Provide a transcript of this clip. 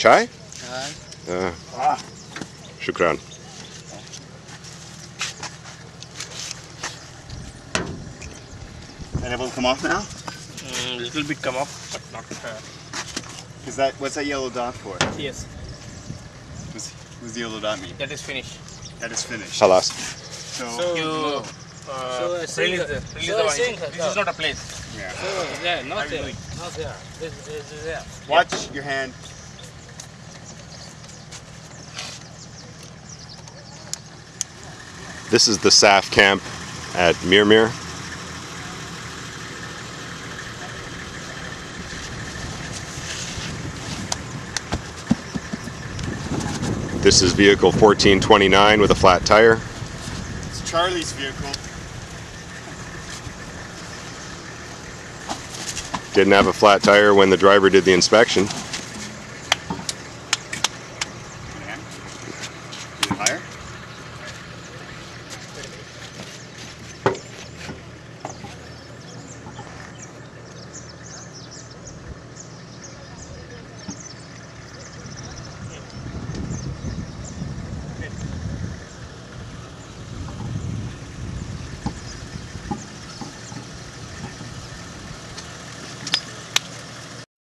Chai? Chai. Shukran. And it will come off now? Little bit come up, but not. Is that what's that yellow dot for? Yes. What's the yellow dot mean? That is finished. That is finished. Halas. So You release the oil. This is not a place. yeah. Yeah, not there. Not there. This is there. Watch your hand. This is the SAF camp at Mirmir. This is vehicle 1429 with a flat tire. It's Charlie's vehicle. Didn't have a flat tire when the driver did the inspection.